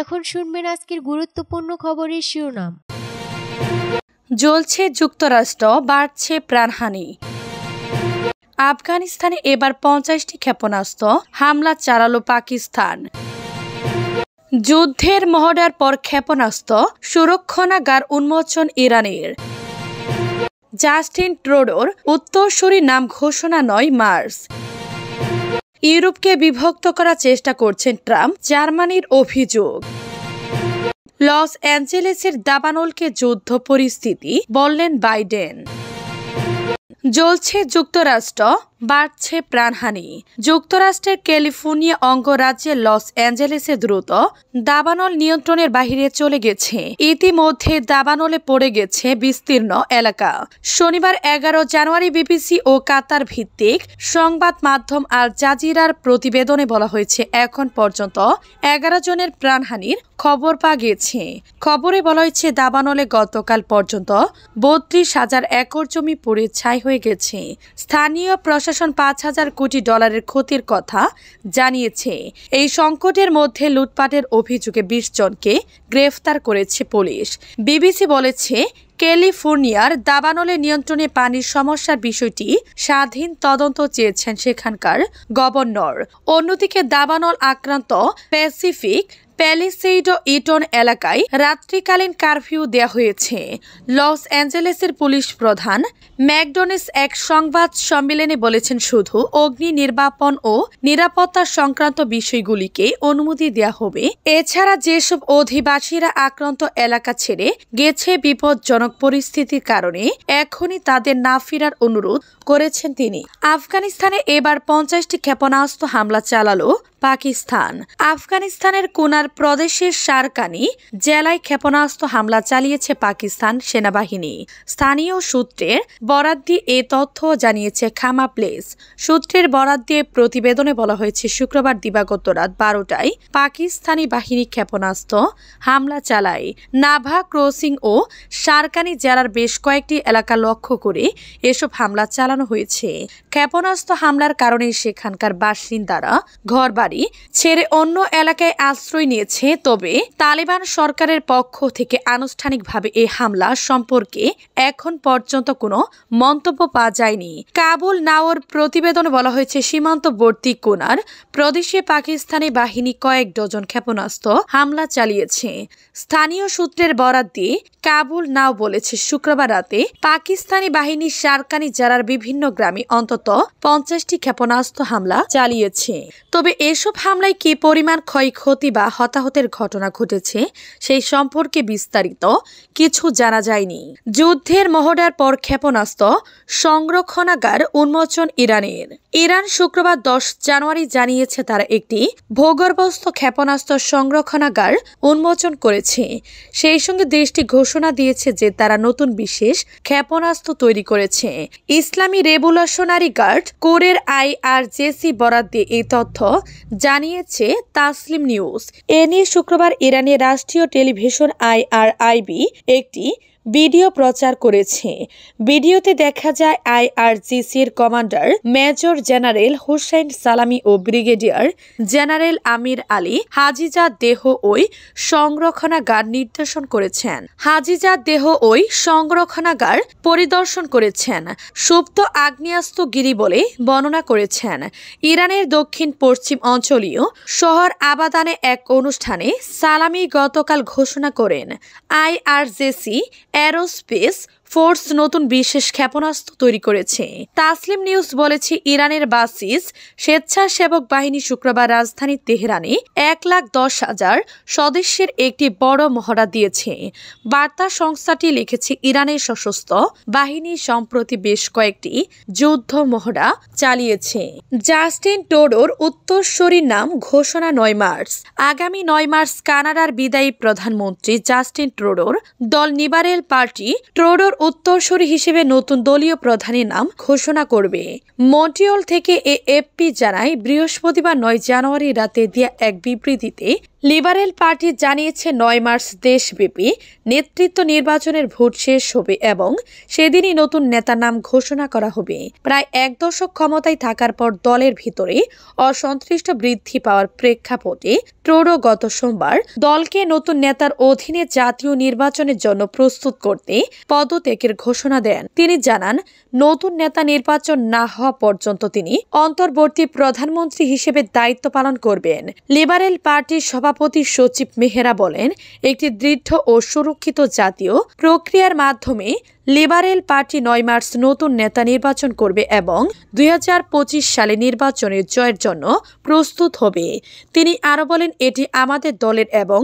এখন শুনবেন আজকের গুরুত্বপূর্ণ খবরের শিরোনাম। জ্বলছে যুক্তরাষ্ট্র, বাড়ছে প্রাণহানি। আফগানিস্তানে এবার 50টি ক্ষেপণাস্ত্র হামলা চালালো পাকিস্তান। যুদ্ধের মহড়ার পর ক্ষেপণাস্ত্র সুরক্ষণাগার উন্মোচন ইরানের। জাস্টিন ট্রুডোর উত্তরসূরি নাম ঘোষণা 9 মার্চ। ইউরোপকে বিভক্ত করার চেষ্টা করছেন ট্রাম্প, জার্মানির অভিযোগ। লস অ্যাঞ্জেলেসের দাবানলকে যুদ্ধ পরিস্থিতি বললেন বাইডেন। জ্বলছে যুক্তরাষ্ট্র, বাড়ছে প্রাণহানি। যুক্তরাষ্ট্রের ক্যালিফোর্নিয়া অঙ্গরাজ্যে লস অ্যাঞ্জেলেসে দ্রুত দাবানল নিয়ন্ত্রণের বাহিরে চলে গেছে। ইতিমধ্যে দাবানলে পড়ে গেছে বিস্তীর্ণ এলাকা। শনিবার 11 জানুয়ারি বিবিসি ও কাতার ভিত্তিক সংবাদ মাধ্যম আল জাজিরার প্রতিবেদনে বলা হয়েছে, এখন পর্যন্ত 11 জনের প্রাণহানির খবর পাওয়া গেছে। খবরে বলা হয়েছে, দাবানলে গতকাল পর্যন্ত 32,000 একর জমি পুড়ে ছাই হয়ে গেছে। স্থানীয় প্রশাসন 5,000 কোটি ডলারের ক্ষতির কথা জানিয়েছে। এই সংকটের মধ্যে লুটপাটের অভিযোগে 20 জনকে গ্রেফতার করেছে পুলিশ। বিবিসি বলেছে, ক্যালিফোর্নিয়ার দাবানলে নিয়ন্ত্রণে পানির সমস্যার বিষয়টি স্বাধীন তদন্ত চেয়েছেন সেখানকার গভর্নর। অন্যদিকে দাবানল আক্রান্ত প্যাসিফিক প্যালিসেইডো ইটন এলাকায় রাত্রিকালীন কারফিউ দেওয়া হয়েছে। লস অ্যাঞ্জেলেসের পুলিশ প্রধান ম্যাকডোনাল্ড এক সংবাদ সম্মেলনে বলেছেন, শুধু অগ্নি নির্বাপন ও নিরাপত্তা সংক্রান্ত বিষয়গুলিকে অনুমতি দেওয়া হবে। এছাড়া যেসব অধিবাসীরা আক্রান্ত এলাকা ছেড়ে গেছে বিপজ্জনক পরিস্থিতির কারণে এখনই তাদের না ফেরার অনুরোধ করেছেন তিনি। আফগানিস্তানে এবার 50টি ক্ষেপণাস্ত্র হামলা চালালো পাকিস্তান। আফগানিস্তানের কুনার প্রদেশের শারকানি জেলায় ক্ষেপণাস্ত্র হামলা চালিয়েছে পাকিস্তান সেনাবাহিনী। স্থানীয় সূত্রের বরাত দিয়ে এ তথ্য জানিয়েছে খামা প্লেস। সূত্রের বরাত দিয়ে প্রতিবেদনে বলা হয়েছে, শুক্রবার দিবাগত রাত 12টায় পাকিস্তানি বাহিনী ক্ষেপণাস্ত্র হামলা চালায়। নাভা ক্রসিং ও শারকানি জেলার বেশ কয়েকটি এলাকা লক্ষ্য করে এসব হামলা চালানো হয়েছে। ক্ষেপণাস্ত্র হামলার কারণে সেখানকার বাসিন্দারা ঘরবাড়ি ছেড়ে অন্য এলাকায় আশ্রয় নিয়েছে। তবে তালেবান সরকারের পক্ষ থেকে আনুষ্ঠানিকভাবে এই হামলা সম্পর্কে এখন পর্যন্ত কোনো মন্তব্য পাওয়া যায়নি। কাবুল নাওর প্রতিবেদনে বলা হয়েছে, সীমান্তবর্তী কুনার প্রদেশে পাকিস্তানি বাহিনী কয়েক ডজন ক্ষেপণাস্ত্র হামলা চালিয়েছে। স্থানীয় সূত্রের বরাত দিয়ে কাবুল নাও বলেছে, শুক্রবার রাতে পাকিস্তানি বাহিনী শারকানি জেলার বিভিন্ন গ্রামে অন্তত 50টি ক্ষেপণাস্ত্র হামলা চালিয়েছে। তবে এসব হামলায় কি পরিমাণ ক্ষয়ক্ষতি বা হতাহতের ঘটনা ঘটেছে সেই সম্পর্কে বিস্তারিত কিছু জানা যায়নি। যুদ্ধের মহড়ার পর ক্ষেপণাস্ত্র সংরক্ষণাগার উন্মোচন ইরানের। ইরান শুক্রবার 10 জানুয়ারি জানিয়েছে, তারা একটি ভূগর্ভস্থ ক্ষেপণাস্ত্র সংরক্ষণাগার উন্মোচন করেছে। সেই সঙ্গে দেশটি ঘোষণা দিয়েছে যে তারা নতুন বিশেষ ক্ষেপণাস্ত্র তৈরি করেছে। ইসলামী রেভলিউশনারি গার্ড কোরের IRGC বরাত দিয়ে এই তথ্য জানিয়েছে তাসলিম নিউজ। এ নিয়ে শুক্রবার ইরানের রাষ্ট্রীয় টেলিভিশন IRIB একটি ভিডিও প্রচার করেছে। ভিডিওতে দেখা যায় IRGCর কমান্ডার মেজর জেনারেল হুসাইন সালামি ও ব্রিগেডিয়ার জেনারেল আমির আলী হাজিজা দেহ ওই সংরক্ষণাগার নির্দেশন করেছেন। হাজিজা দেহ ওই সংরক্ষণাগার পরিদর্শন করেছেন, সুপ্ত আগ্নেয়াস্ত্রগিরি বলে বর্ণনা করেছেন। ইরানের দক্ষিণ পশ্চিম অঞ্চলীয় শহর আবাদানে এক অনুষ্ঠানে সালামি গতকাল ঘোষণা করেন, IRGC এরোস্পেস ফোর্স নতুন বিশেষ ক্ষেপণাস্ত্র তৈরি করেছে। তাসলিম নিউজ বলেছে, ইরানের বাসিস স্বেচ্ছাসেবক বাহিনী শুক্রবার রাজধানী তেহরানে 1,10,000 সদস্যের একটি বড় মহড়া দিয়েছে। বার্তা সংস্থাটি লিখেছে, ইরানের সশস্ত্র বাহিনী সম্প্রতি বেশ কয়েকটি যুদ্ধ মহড়া চালিয়েছে। জাস্টিন ট্রুডোর উত্তরসূরির নাম ঘোষণা 9 মার্চ। আগামী 9 মার্চ কানাডার বিদায়ী প্রধানমন্ত্রী জাস্টিন ট্রুডোর দল লিবারেল পার্টি ট্রুডোর উত্তরসূরি হিসেবে নতুন দলীয় প্রধানের নাম ঘোষণা করবে। মন্ট্রিয়ল থেকে AFP জানায়, বৃহস্পতিবার 9 জানুয়ারি রাতে দেয়া এক বিবৃতিতে লিবারেল পার্টি জানিয়েছে ৯ মার্চ দেশব্যাপী নেতৃত্ব নির্বাচনের ভোট শেষ হবে এবং সেদিনই নতুন নেতার নাম ঘোষণা করা হবে। প্রায় ১ দশক ক্ষমতায় থাকার পর দলের ভিতরে অসন্তুষ্ট বৃদ্ধি পাওয়ার প্রেক্ষাপটে ট্রুডো গত সোমবার দলকে নতুন নেতার অধীনে জাতীয় নির্বাচনের জন্য প্রস্তুত করতে পদত্যাগের ঘোষণা দেন। তিনি জানান, নতুন নেতা নির্বাচন না হওয়া পর্যন্ত তিনি অন্তর্বর্তী প্রধানমন্ত্রী হিসেবে দায়িত্ব পালন করবেন। লিবারেল পার্টির সভাপতি সচিব মেহরা বলেন, একটি দৃঢ় ও সুরক্ষিত জাতীয় প্রক্রিয়ার মাধ্যমে লিবারেল পার্টি ৯ মার্চ নতুন নেতা নির্বাচন করবে এবং ২০২৫ সালে নির্বাচনের জয়ের জন্য প্রস্তুত হবে। তিনি আরও বলেন, এটি আমাদের দলের এবং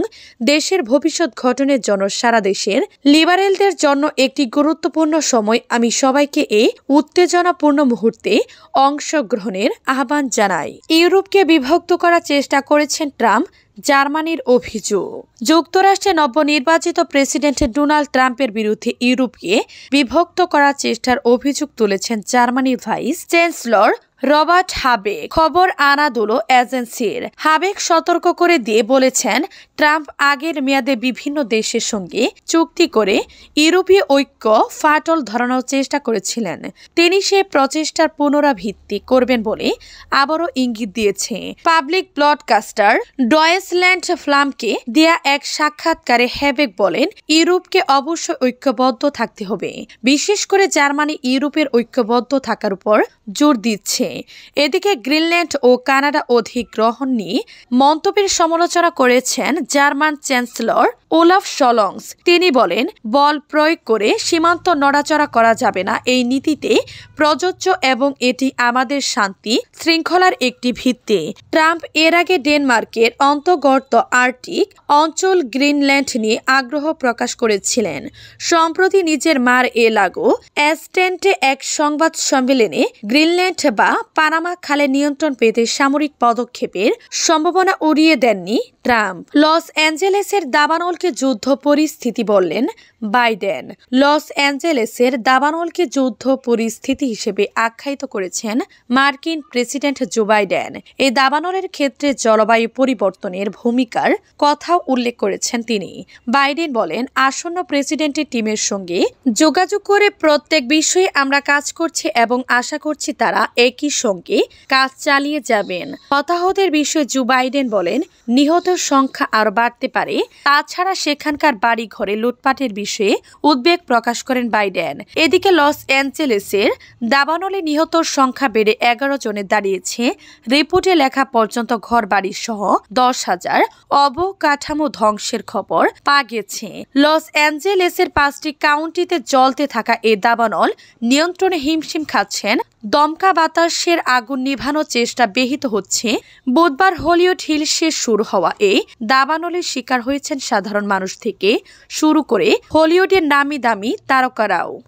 দেশের ভবিষ্যৎ গঠনের জন্য সারা দেশের লিবারেলদের জন্য একটি গুরুত্বপূর্ণ সময়। আমি সবাইকে এই উত্তেজনাপূর্ণ মুহূর্তে অংশগ্রহণের আহ্বান জানাই। ইউরোপকে বিভক্ত করার চেষ্টা করেছেন ট্রাম্প, জার্মানির অভিযোগ। যুক্তরাষ্ট্রে নবনির্বাচিত প্রেসিডেন্ট ডোনাল্ড ট্রাম্পের বিরুদ্ধে ইউরোপকে বিভক্ত করার চেষ্টার অভিযোগ তুলেছেন জার্মানির ভাইস চ্যান্সেলর রবার্ট হাবেক। খবর আনাদোলো এজেন্সির। হাবেক সতর্ক করে দিয়ে বলেছেন, ট্রাম্প আগের মেয়াদে বিভিন্ন দেশের সঙ্গে চুক্তি করে ইউরোপীয় ঐক্য ফাটল ধরানোর চেষ্টা করেছিলেন। তিনি সে প্রচেষ্টার পুনরাবৃত্তি করবেন বলে আবারও ইঙ্গিত দিয়েছে। পাবলিক ব্রডকাস্টার ডয়েচল্যান্ড ফ্লামকে দেয়া এক সাক্ষাৎকারে হ্যাবেক বলেন, ইউরোপকে অবশ্যই ঐক্যবদ্ধ থাকতে হবে, বিশেষ করে জার্মানি ইউরোপের ঐক্যবদ্ধ থাকার উপর জোর দিচ্ছে। এদিকে গ্রিনল্যান্ড ও কানাডা অধিগ্রহণ নিয়ে মন্তব্যের সমালোচনা করেছেন জার্মান চ্যান্সেলর ওলাফ শলংস। তিনি বলেন, বল প্রয়োগ করে সীমান্ত নড়াচড়া করা যাবে না, এই নীতিতে প্রযোজ্য এবং এটি আমাদের শান্তি শৃঙ্খলার একটি ভিত্তি। ট্রাম্প এর আগে ডেনমার্কের অন্তর্গত আর্কটিক অঞ্চল গ্রিনল্যান্ড নিয়ে আগ্রহ প্রকাশ করেছিলেন। সম্প্রতি নিজের মার লাগো অ্যাস্টেন্টে এক সংবাদ সম্মেলনে গ্রিনল্যান্ড বা পানামা খালে নিয়ন্ত্রণ পেতে সামরিক পদক্ষেপের সম্ভাবনা উড়িয়ে দেননি ট্রাম্প। লস অ্যাঞ্জেলেসের দাবানলকে যুদ্ধ পরিস্থিতি বললেন বাইডেন। লস অ্যাঞ্জেলেসের দাবানলকে যুদ্ধ পরিস্থিতি হিসেবে আখ্যায়িত করেছেন মার্কিন প্রেসিডেন্ট জো বাইডেন। এই দাবানলের ক্ষেত্রে জলবায়ু পরিবর্তনের ভূমিকার কথাও উল্লেখ করেছেন তিনি। বাইডেন বলেন, আসন্ন প্রেসিডেন্টের টিমের সঙ্গে যোগাযোগ করে প্রত্যেক বিষয়ে আমরা কাজ করছি এবং আশা করছি তারা একই সঙ্গে কাজ চালিয়ে যাবেন। হতাহতের বিষয়ে জো বাইডেন বলেন, নিহতের সংখ্যা আরও বাড়তে পারে। তাছাড়া সেখানকার বাড়ি ঘরে লুটপাটের বিষয়ে উদ্বেগ প্রকাশ করেন বাইডেন। এদিকে লস অ্যাঞ্জেলেসের দাবানলে নিহতর সংখ্যা বেড়ে 11 জনে দাঁড়িয়েছে। রিপোর্টে লেখা পর্যন্ত ঘর বাড়ি সহ 10,000 অবকাঠামো ধ্বংসের খবর পাওয়া গেছে। লস অ্যাঞ্জেলেসের 5টি কাউন্টিতে জ্বলতে থাকা এই দাবানল নিয়ন্ত্রণে হিমশিম খাচ্ছেন। দমকা বাতাসের আগুন নিভানোর চেষ্টা ব্যাহত হচ্ছে। বুধবার হলিউড হিলসে শুরু হওয়া এই দাবানলের শিকার হয়েছেন সাধারণ মানুষ থেকে শুরু করে হলিউডের নামি দামি তারকারাও।